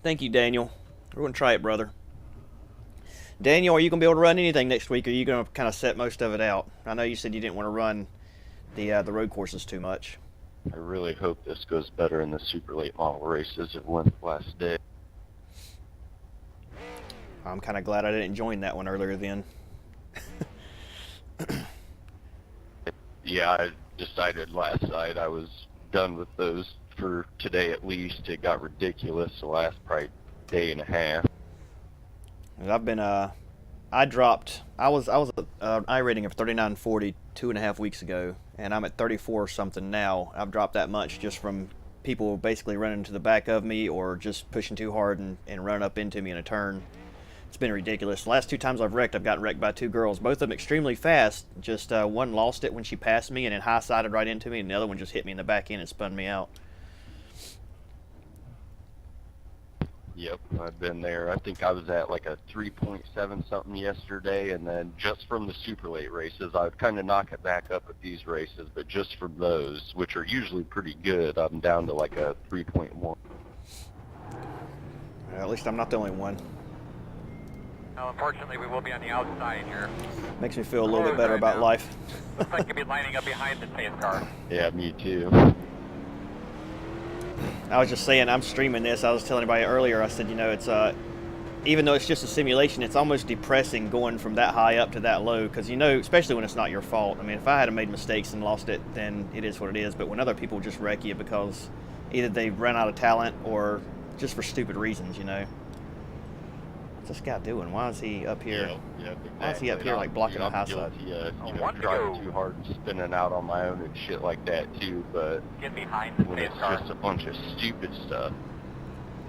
Thank you, Daniel. We're going to try it, brother. Daniel, are you going to be able to run anything next week, or are you going to kind of set most of it out? I know you said you didn't want to run the road courses too much. I really hope this goes better in the super late model races. It went last day. I'm kind of glad I didn't join that one earlier then. Yeah, I decided last night I was done with those for today at least. It got ridiculous the last probably day and a half. I've been I dropped. I was at iRating of 39.40 2.5 weeks ago, and I'm at 34 or something now. I've dropped that much just from people basically running to the back of me or just pushing too hard and running up into me in a turn. It's been ridiculous. The last two times I've gotten wrecked by two girls, both of them extremely fast. Just one lost it when she passed me and then high-sided right into me, and the other one just hit me in the back end and spun me out. Yep, I've been there. I think I was at like a 3.7 something yesterday, and then just from the super late races, I would kind of knock it back up at these races, but just from those, which are usually pretty good, I'm down to like a 3.1. Well, at least I'm not the only one. Well, unfortunately, we will be on the outside here. Makes me feel a little bit better about life. Looks like you'll be lining up behind the safe car. Yeah, me too. I was just saying, I'm streaming this. I was telling everybody earlier, I said, it's even though it's just a simulation, it's almost depressing going from that high up to that low, because especially when it's not your fault. I mean, if I had made mistakes and lost it, then it is what it is. But when other people just wreck you because either they run out of talent or just for stupid reasons, What's this guy doing? Why is he up here? Yeah, exactly. Why is he up here, like, blocking the high side? Driving too hard and spinning out on my own and shit like that too, but Get behind the when safe it's car. just a bunch of stupid stuff.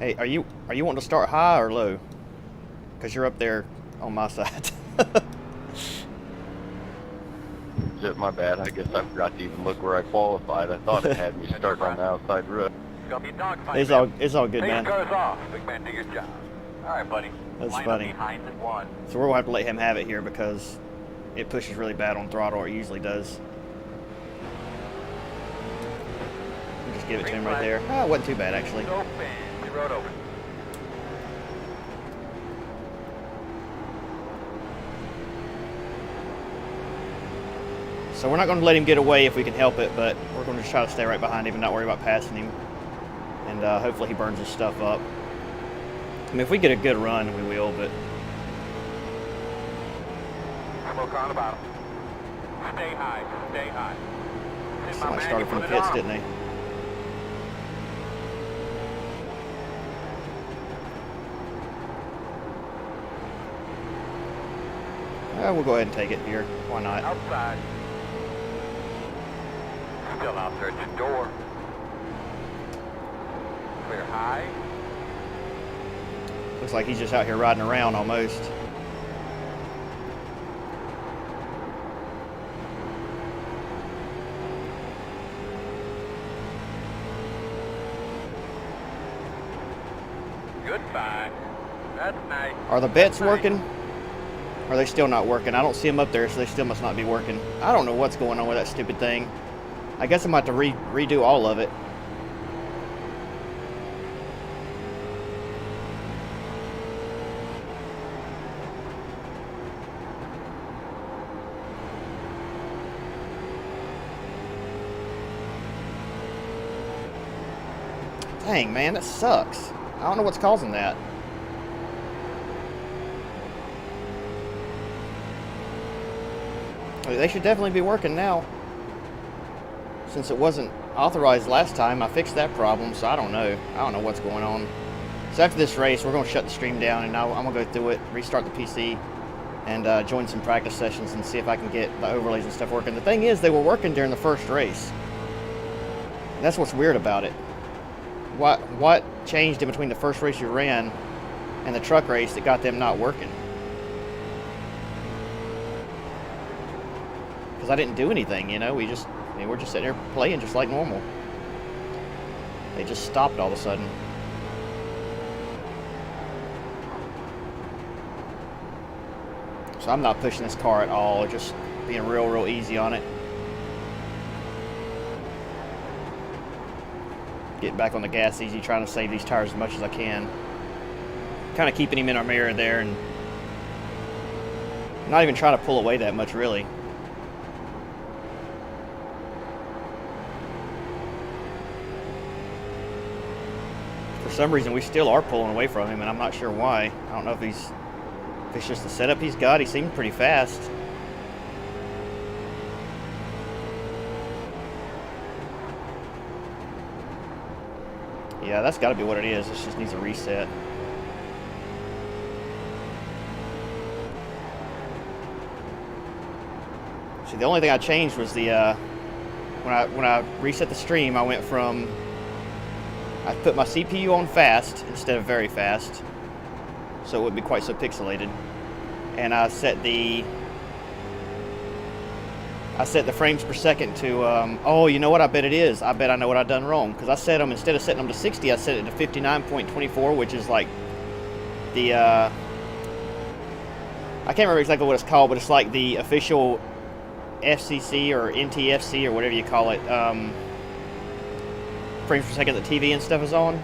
Hey, are you wanting to start high or low? Because you're up there on my side. Shit, my bad. I guess I forgot to even look where I qualified. I thought it had me start on the outside road. It's gonna be a dogfight. It's all good, Safe man. car's off. Big man, do your job. All right, buddy. That's Line funny. Up behind the one. So we're going to have to let him have it here because it pushes really bad on throttle, or it usually does. We'll just give it to him right there. Oh, it wasn't too bad, actually. It's open. The road open. So we're not going to let him get away if we can help it, but we're going to just try to stay right behind him and not worry about passing him. And hopefully he burns his stuff up. I mean, if we get a good run, we will, but... Smoke on the bottom. Stay high. Stay high. Somebody started from the pits, didn't they? We'll go ahead and take it here. Why not? Outside. Still out there at the door. Clear high. Looks like he's just out here riding around almost. Goodbye. That's nice. Are the bets working? Or are they still not working? I don't see them up there, so they still must not be working. I don't know what's going on with that stupid thing. I guess I'm about to redo all of it. Dang, man, that sucks. I don't know what's causing that. They should definitely be working now. Since it wasn't authorized last time, I fixed that problem, so I don't know. I don't know what's going on. So after this race, we're going to shut the stream down, and I'm going to go through it, restart the PC, and join some practice sessions and see if I can get the overlays and stuff working. The thing is, they were working during the first race. That's what's weird about it. What changed in between the first race you ran and the truck race that got them not working? Because I didn't do anything, we're just sitting there playing just like normal. They just stopped all of a sudden. So I'm not pushing this car at all, just being real easy on it. Getting back on the gas easy, trying to save these tires as much as I can. kind of keeping him in our mirror there and not even trying to pull away that much, really. For some reason, we still are pulling away from him, and I'm not sure why. I don't know if it's just the setup he's got. He seemed pretty fast. Yeah, that's got to be what it is. It just needs a reset. See, the only thing I changed was the when I reset the stream, I went from I put my CPU on fast instead of very fast, so it wouldn't be quite so pixelated, and I set the frames per second to, oh, you know what, I bet it is. I bet I know what I've done wrong. Because I set them, instead of setting them to 60, I set it to 59.24, which is like the, I can't remember exactly what it's called, but it's like the official FCC or NTFC or whatever you call it, frames per second the TV and stuff is on.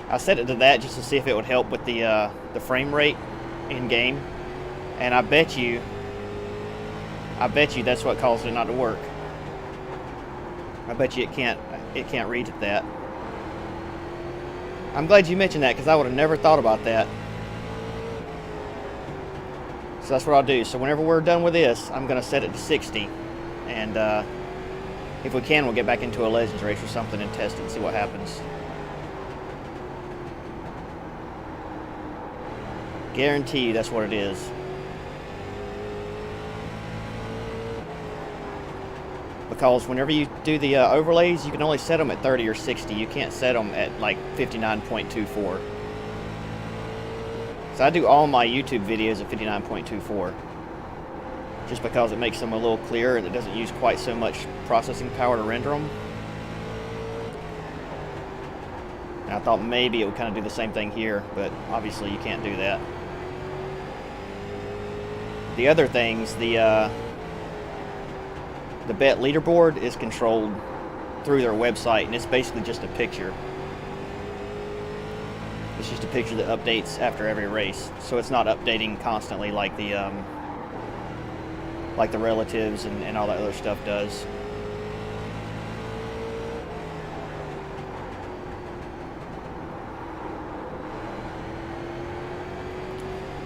I set it to that just to see if it would help with the frame rate in game. And I bet you that's what caused it not to work. I bet you it can't read at that. I'm glad you mentioned that because I would have never thought about that. So that's what I'll do. So whenever we're done with this, I'm going to set it to 60. And if we can, we'll get back into a Legends race or something and test it and see what happens. Guarantee you that's what it is. Because whenever you do the overlays, you can only set them at 30 or 60. You can't set them at like 59.24. So I do all my YouTube videos at 59.24. Just because it makes them a little clearer and it doesn't use quite so much processing power to render them. And I thought maybe it would kind of do the same thing here, but obviously you can't do that. The other things, the bet leaderboard is controlled through their website, and it's basically just a picture. It's just a picture that updates after every race, so it's not updating constantly like the relatives and all that other stuff does.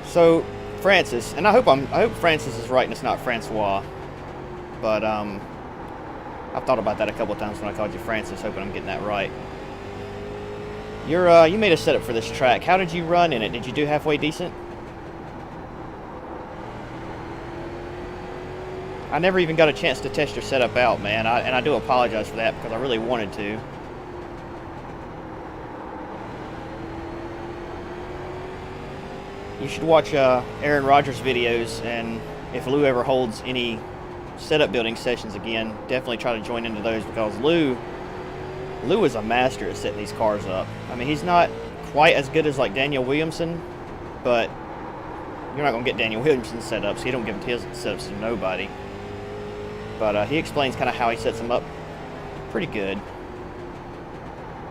So Francis, and I hope Francis is right and it's not Francois. But I've thought about that a couple of times when I called you Francis, hoping I'm getting that right. You made a setup for this track. How did you run in it? Did you do halfway decent? I never even got a chance to test your setup out, man. And I do apologize for that because I really wanted to. You should watch Aaron Rodgers' videos, and if Lou ever holds any setup building sessions again, definitely try to join into those, because Lou is a master at setting these cars up. I mean, he's not quite as good as like Daniel Williamson, but you're not going to get Daniel Williamson setups. He don't give his setups to nobody. But he explains kind of how he sets them up pretty good.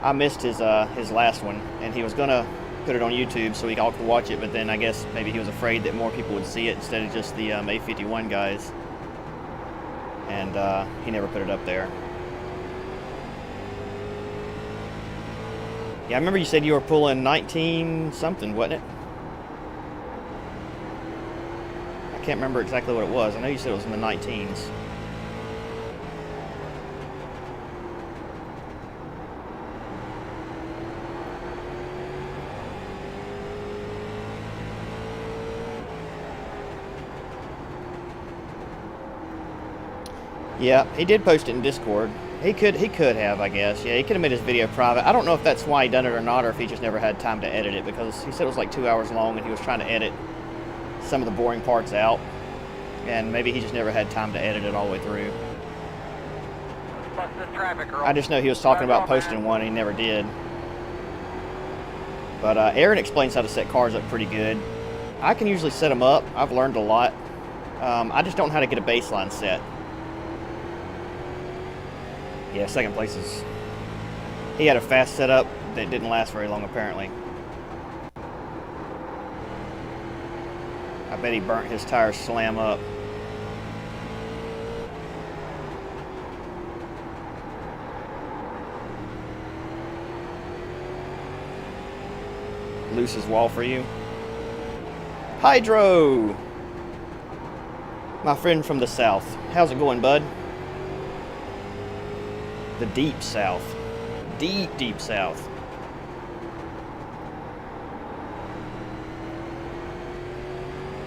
I missed his last one, and he was going to put it on YouTube so we all could watch it, but then I guess maybe he was afraid that more people would see it instead of just the A51 guys. And he never put it up there. Yeah, I remember you said you were pulling 19 something, wasn't it? I can't remember exactly what it was. I know you said it was in the 19s. Yeah, he did post it in Discord. He could have, I guess. Yeah, he could have made his video private. I don't know if that's why he done it or not, or if he just never had time to edit it, because he said it was like 2 hours long and he was trying to edit some of the boring parts out. And maybe he just never had time to edit it all the way through. I just know he was talking about posting one and he never did. But Aaron explains how to set cars up pretty good. I can usually set them up. I've learned a lot. I just don't know how to get a baseline set. Yeah, second place is... He had a fast setup that didn't last very long, apparently. I bet he burnt his tires slam up. Loose's wall for you. Hydro! My friend from the south. How's it going, bud? The deep south. Deep, deep south.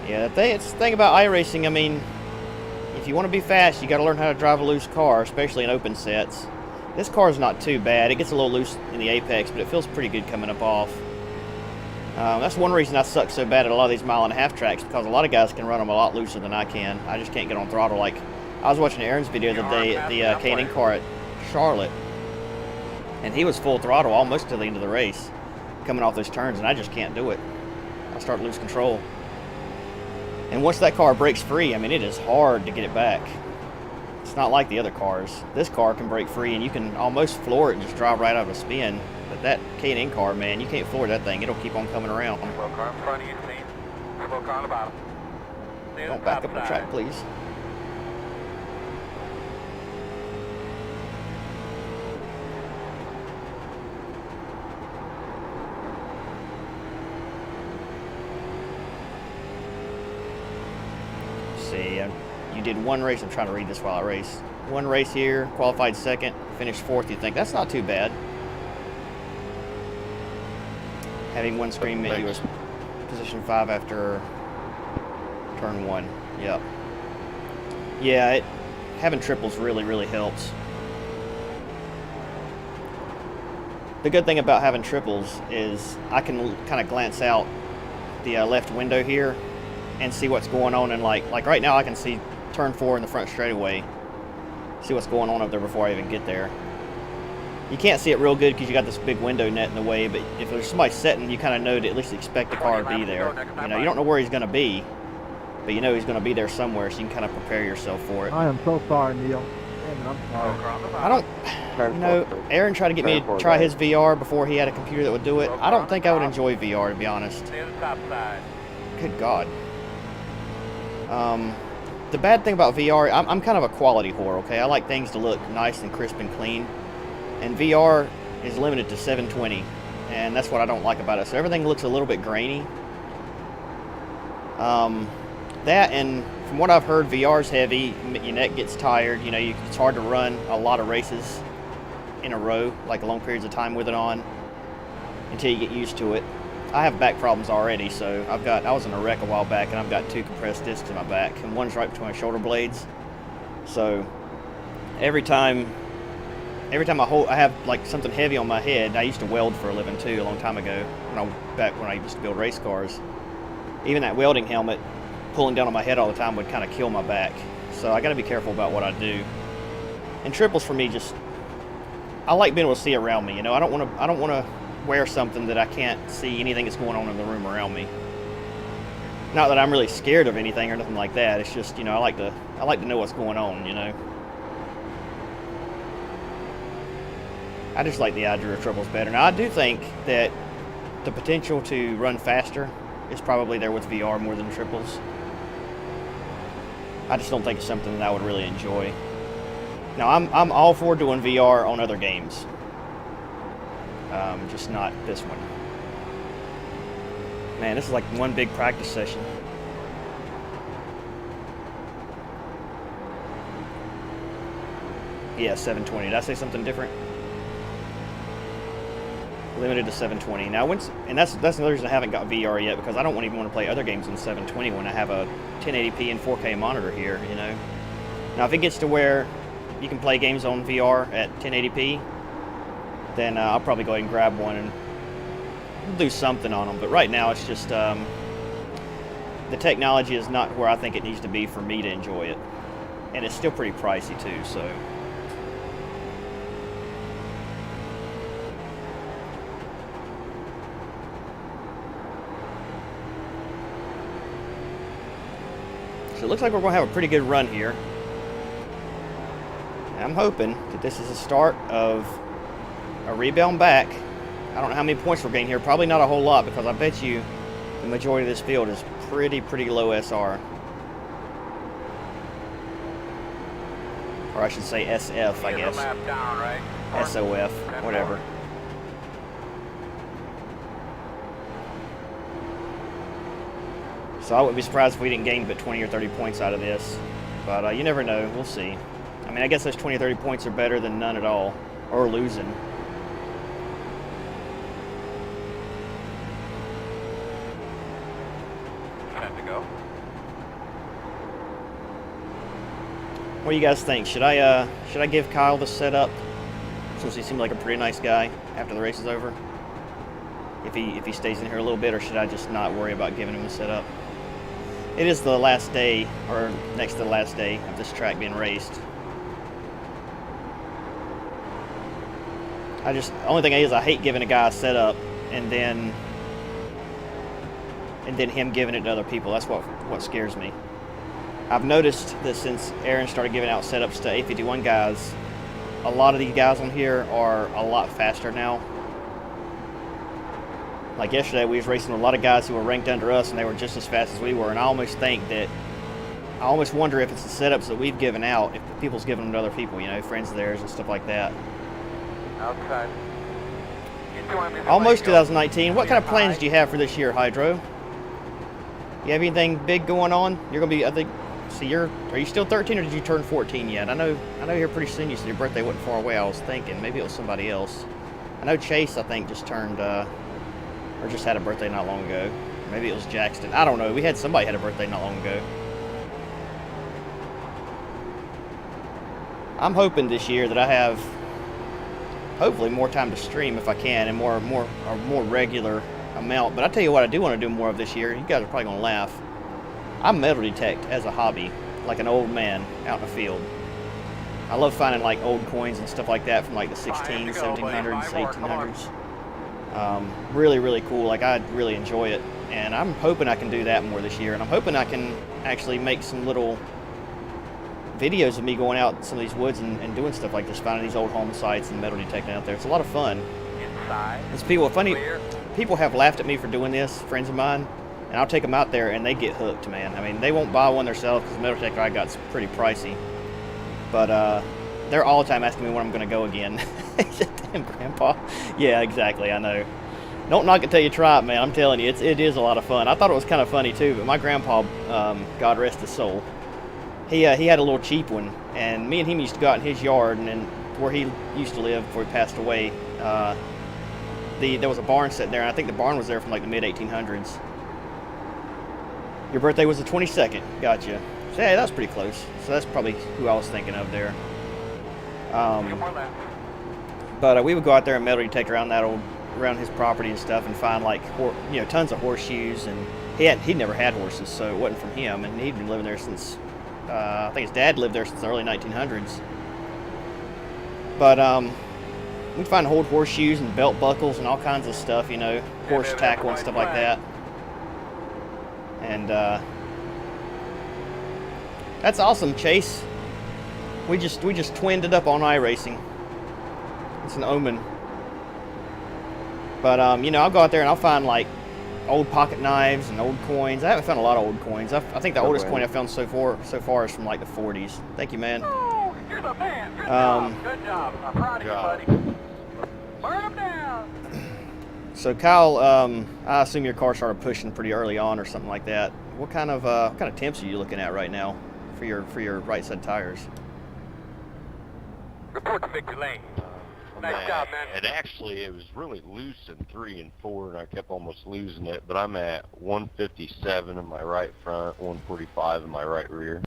Yeah, it's the thing about iRacing, I mean, if you want to be fast, you got to learn how to drive a loose car, especially in open sets. This car is not too bad. It gets a little loose in the apex, but it feels pretty good coming up off. That's one reason I suck so bad at a lot of these mile-and-a-half tracks, because a lot of guys can run them a lot looser than I can. I just can't get on throttle. Like, I was watching Aaron's video the day at the K&N car at Charlotte, and he was full throttle almost to the end of the race, coming off those turns, and I just can't do it. I start to lose control. And once that car breaks free, I mean, it is hard to get it back. It's not like the other cars. This car can break free, and you can almost floor it and just drive right out of a spin. But that K&N car, man, you can't floor that thing. It'll keep on coming around. Slow car in front of you, see? Slow car on the bottom. Don't back up the track, please. See, you did one race. I'm trying to read this while I race. One race here, qualified second, finished fourth. You think that's not too bad? Having one screen meant you was position 5 after turn 1. Yep. Yeah, having triples really, really helps. The good thing about having triples is I can kind of glance out the left window here and see what's going on, and like right now I can see turn 4 in the front straightaway, see what's going on up there before I even get there. You can't see it real good because you got this big window net in the way, but if there's somebody sitting, you kind of know to at least expect the car to be there. You know, you don't know where he's going to be, but you know he's going to be there somewhere, so you can kind of prepare yourself for it. I am so sorry, Neil. Damn it, I'm sorry. I don't, you know, Aaron tried to get me to try his VR before he had a computer that would do it. I don't think I would enjoy VR, to be honest. Good God. The bad thing about VR, I'm kind of a quality whore, okay? I like things to look nice and crisp and clean. And VR is limited to 720, and that's what I don't like about it. So everything looks a little bit grainy. That, and from what I've heard, VR's heavy. Your neck gets tired. You know, it's hard to run a lot of races in a row, like long periods of time with it on, until you get used to it. I have back problems already, so I was in a wreck a while back, and I've got 2 compressed discs in my back, and one's right between my shoulder blades. So every time I have like something heavy on my head, I used to weld for a living too a long time ago, back when I used to build race cars. Even that welding helmet pulling down on my head all the time would kind of kill my back. So I got to be careful about what I do. And triples for me, I like being able to see around me. You know, I don't want to wear something that I can't see anything that's going on in the room around me. Not that I'm really scared of anything or nothing like that. It's just, you know, I like to know what's going on, you know. I just like the idea of triples better. Now, I do think that the potential to run faster is probably there with VR more than triples. I just don't think it's something that I would really enjoy. Now, I'm all for doing VR on other games. Just not this one. Man, this is like one big practice session. Yeah, 720. Did I say something different? Limited to 720. Now, and that's another reason I haven't got VR yet, because I don't even want to play other games in 720 when I have a 1080p and 4K monitor here, you know. Now, if it gets to where you can play games on VR at 1080p, then I'll probably go ahead and grab one and do something on them. But right now, it's just the technology is not where I think it needs to be for me to enjoy it, and it's still pretty pricey too. So. So it looks like we're going to have a pretty good run here. And I'm hoping that this is the start of a rebound back. I don't know how many points we're getting here. Probably not a whole lot, because I bet you the majority of this field is pretty low SR. Or I should say SF, I guess. Map down, right? SOF, whatever. So I wouldn't be surprised if we didn't gain but 20 or 30 points out of this. But you never know. We'll see. I mean, I guess those 20 or 30 points are better than none at all. Or losing. Time to go. What do you guys think? Should I give Kyle the setup, since he seemed like a pretty nice guy after the race is over? If he stays in here a little bit, or should I just not worry about giving him the setup? It is the last day, or next to the last day of this track being raced. The only thing is I hate giving a guy a setup and then him giving it to other people. That's what scares me. I've noticed that since Aaron started giving out setups to A51 guys, a lot of these guys on here are a lot faster now. Like yesterday, we was racing with a lot of guys who were ranked under us, and they were just as fast as we were. And I almost wonder if it's the setups that we've given out, if people's giving them to other people, you know, friends of theirs and stuff like that. Outside. Almost 2019. What kind of plans do you have for this year, Hydro? You have anything big going on? You're gonna be, I think. See, are you still 13 or did you turn 14 yet? I know here pretty soon. You said your birthday wasn't far away. I was thinking maybe it was somebody else. I know Chase, I think, just turned or just had a birthday not long ago. Maybe it was Jackson. I don't know. We had somebody had a birthday not long ago. I'm hoping this year that I have hopefully more time to stream if I can, and more regular amount. But I tell you what, I do want to do more of this year. You guys are probably gonna laugh. I metal detect as a hobby, like an old man out in the field. I love finding like old coins and stuff like that from like the 1600s, 1700s, 1800s. Really cool. Like, I really enjoy it, and I'm hoping I can do that more this year. And I'm hoping I can actually make some little videos of me going out in some of these woods and doing stuff like this, finding these old home sites and metal detecting out there. It's a lot of fun. Inside. It's people have laughed at me for doing this, friends of mine, and I'll take them out there and they get hooked, man. I mean, they won't buy one themselves because the metal detector I got's pretty pricey, but they're all the time asking me when I'm going to go again. Damn, Grandpa. Yeah, exactly. I know. Don't knock it till you try it, man. I'm telling you, it is a lot of fun. I thought it was kind of funny too, but my grandpa, God rest his soul, he had a little cheap one, and me and him used to go out in his yard, and then where he used to live before he passed away, there was a barn sitting there, and I think the barn was there from like the mid 1800s. Your birthday was the 22nd. Gotcha. So, yeah, that's pretty close. So that's probably who I was thinking of there. But we would go out there and metal detect around his property and stuff, and find like tons of horseshoes. And he'd never had horses, so it wasn't from him. And he'd been living there since I think his dad lived there since the early 1900s. But we'd find old horseshoes and belt buckles and all kinds of stuff, horse tackle and stuff like that. And that's awesome, Chase. We just twinned it up on iRacing. It's an omen. But I'll go out there and I'll find like old pocket knives and old coins. I haven't found a lot of old coins. I think the oldest coin I found so far is from like the 40s. Thank you, man. Oh, you're the man. Good job. Good job. I'm proud of you, buddy. Burn them down. So Kyle, I assume your car started pushing pretty early on or something like that. What kind of temps are you looking at right now for your right side tires? Report to Victor Lane. Nice job, man. It was really loose in 3 and 4, and I kept almost losing it. But I'm at 157 in my right front, 145 in my right rear.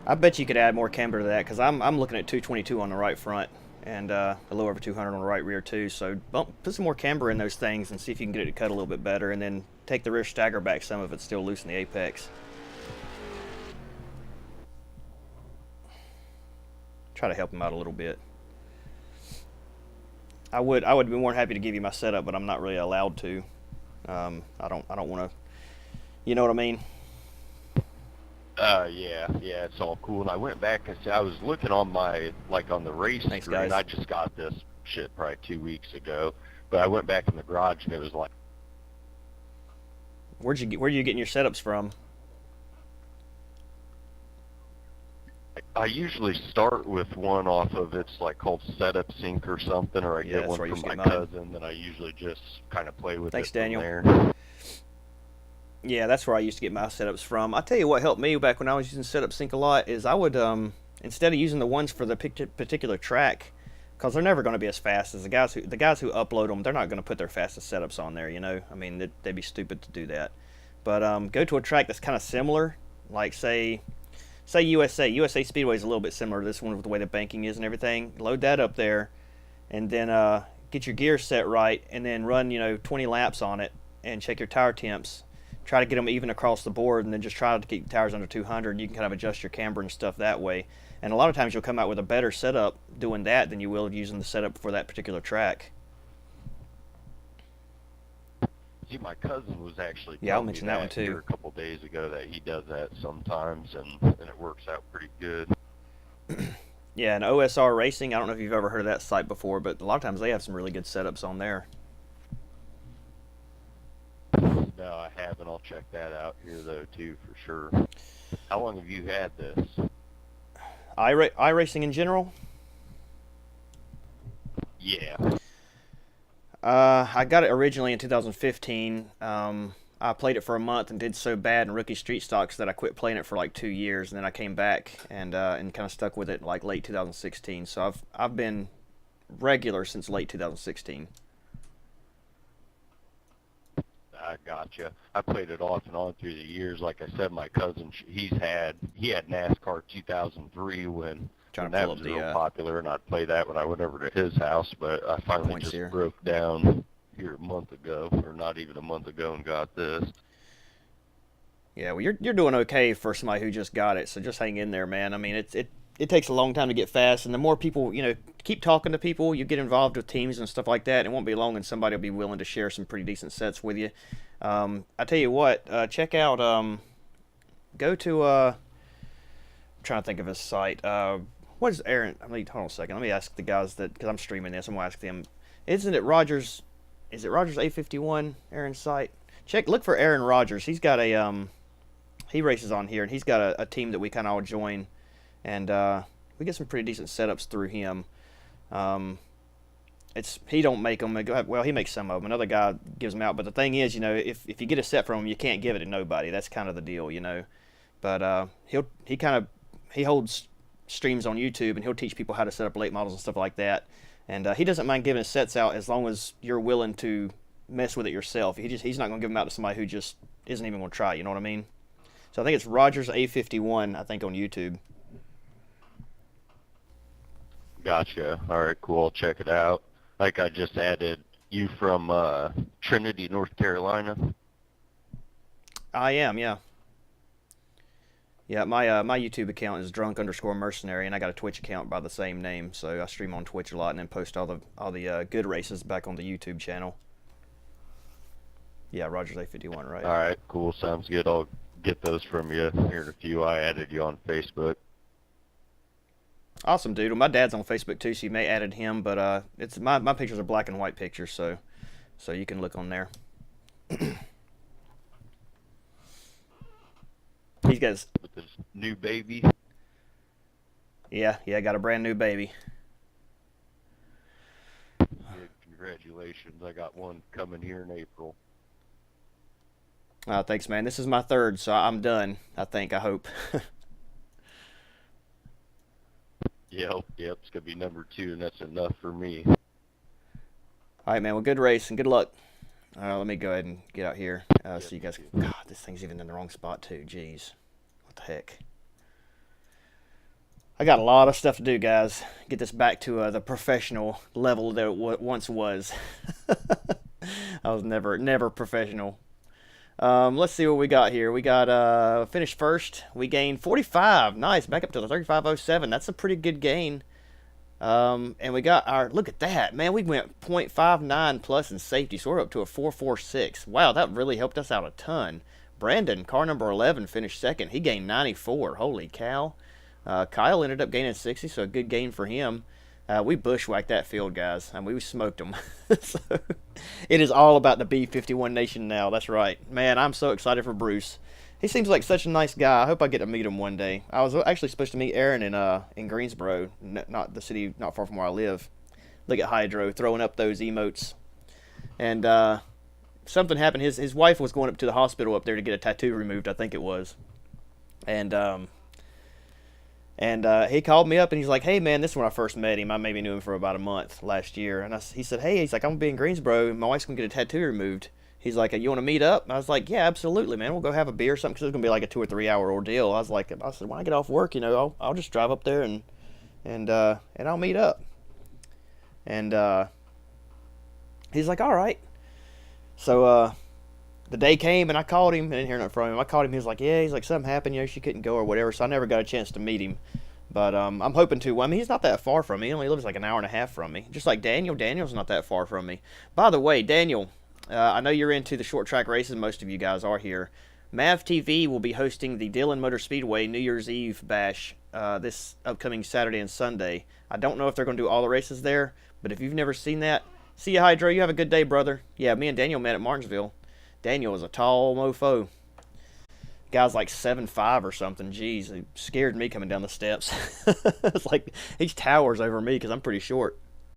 I bet you could add more camber to that, because I'm looking at 222 on the right front and a little over 200 on the right rear too. So put some more camber in those things and see if you can get it to cut a little bit better, and then take the rear stagger back some if it's still loose in the apex. Try to help him out a little bit. I would be more than happy to give you my setup, but I'm not really allowed to. I don't want to. You know what I mean? Yeah, it's all cool. And I went back and I was looking on on the race screen. guys. I just got this shit, probably 2 weeks ago. But I went back in the garage and it was like, Where are you getting your setups from? I usually start with one off of, it's like called Setup Sync or something, or I Yeah, get that's one where I from used my to get mine. cousin, then I usually just kind of play with Thanks, it from Daniel. there. Yeah, that's where I used to get my setups from. I tell you what helped me back when I was using Setup Sync a lot is I would instead of using the ones for the particular track, because they're never going to be as fast as the guys who upload them. They're not going to put their fastest setups on there. You know, I mean they'd be stupid to do that. But go to a track that's kind of similar, like say USA Speedway is a little bit similar to this one with the way the banking is and everything. Load that up there, and then get your gear set right, and then run 20 laps on it, and check your tire temps. Try to get them even across the board, and then just try to keep tires under 200. You can kind of adjust your camber and stuff that way. And a lot of times you'll come out with a better setup doing that than you will using the setup for that particular track. See, my cousin was actually Yeah, I'll telling me mention that one too. here a couple days ago that he does that sometimes, and it works out pretty good. Yeah, and OSR Racing, I don't know if you've ever heard of that site before, but a lot of times they have some really good setups on there. No, I haven't. I'll check that out here, though, too, for sure. How long have you had this? iRacing in general? Yeah. I got it originally in 2015. I played it for a month and did so bad in rookie street stocks that I quit playing it for like 2 years, and then I came back and kind of stuck with it like late 2016. So I've been regular since late 2016. I gotcha. I played it off and on through the years. Like I said, my cousin, he had NASCAR 2003 when that was real popular, and I'd play that when I went over to his house. But I finally just broke down here a month ago, or not even a month ago, and got this. Yeah, well, you're doing okay for somebody who just got it. So just hang in there, man. I mean, it takes a long time to get fast, and the more people, keep talking to people, you get involved with teams and stuff like that. It won't be long, and somebody will be willing to share some pretty decent sets with you. I tell you what, check out, go to, I'm trying to think of his site. What is Aaron? Hold on a second. Let me ask the guys because I'm streaming this. I'm gonna ask them. Isn't it Rogers? Is it Rogers A51? Aaron's site. Look for Aaron Rogers. He's got a he races on here, and he's got a team that we kind of all join, and we get some pretty decent setups through him. He don't make them. Well, he makes some of them. Another guy gives them out. But the thing is, if you get a set from him, you can't give it to nobody. That's kind of the deal, But he holds streams on YouTube, and he'll teach people how to set up late models and stuff like that. And he doesn't mind giving his sets out as long as you're willing to mess with it yourself. He's not going to give them out to somebody who just isn't even going to try. You know what I mean? So I think it's Rogers A51. I think on YouTube. Gotcha. All right, cool. I'll check it out. Like I just added you from Trinity, North Carolina. I am, yeah. Yeah, my YouTube account is drunk_mercenary, and I got a Twitch account by the same name. So I stream on Twitch a lot, and then post all the good races back on the YouTube channel. Yeah, Rogers A51, right? All right, cool. Sounds good. I'll get those from you here in a few. I added you on Facebook. Awesome, dude. Well, my dad's on Facebook too, so you may added him, but it's my pictures are black and white pictures, so you can look on there. He's got his with his new baby. Yeah, got a brand new baby. Yeah, congratulations. I got one coming here in April. Thanks, man. This is my third, so I'm done. I hope. Yep, it's gonna be number 2, and that's enough for me. All right, man. Well, good race and good luck. Let me go ahead and get out here so you guys. God, this thing's even in the wrong spot too. Jeez, what the heck? I got a lot of stuff to do, guys. Get this back to the professional level that it once was. I was never professional. Let's see what we got here. We got finished first. We gained 45. Nice, back up to the 35.07. That's a pretty good gain. And we got our, look at that, man. We went 0.59 plus in safety, so we're up to a 4.46. Wow, that really helped us out a ton. Brandon, car number 11, finished second. He gained 94. Holy cow. Kyle ended up gaining 60, so a good gain for him. We bushwhacked that field, guys. I mean, we smoked them. So, it is all about the B-51 Nation now. That's right. Man, I'm so excited for Bruce. He seems like such a nice guy. I hope I get to meet him one day. I was actually supposed to meet Aaron in Greensboro, not the city not far from where I live. Look at Hydro throwing up those emotes. And something happened. His wife was going up to the hospital up there to get a tattoo removed, I think it was. And he called me up and he's like, hey man, this is when I first met him. I maybe knew him for about a month last year. And he said, hey, he's like, I'm going to be in Greensboro and my wife's going to get a tattoo removed. He's like, you want to meet up? And I was like, yeah, absolutely, man. We'll go have a beer or something because it's going to be like a 2 or 3 hour ordeal. I said, when I get off work, I'll just drive up there and I'll meet up. And he's like, all right. So the day came and I called him. I didn't hear nothing from him. I called him. He was like, yeah. He's like, something happened. She couldn't go or whatever. So I never got a chance to meet him. But I'm hoping to. I mean, he's not that far from me. He only lives like an hour and a half from me. Just like Daniel. Daniel's not that far from me. By the way, Daniel, I know you're into the short track races. Most of you guys are here. MAV TV will be hosting the Dillon Motor Speedway New Year's Eve bash this upcoming Saturday and Sunday. I don't know if they're going to do all the races there, but if you've never seen that, see you, Hydro. You have a good day, brother. Yeah, me and Daniel met at Martinsville. Daniel was a tall mofo. Guy's like 7'5" or something. Jeez, it scared me coming down the steps. It's like he towers over me because I'm pretty short.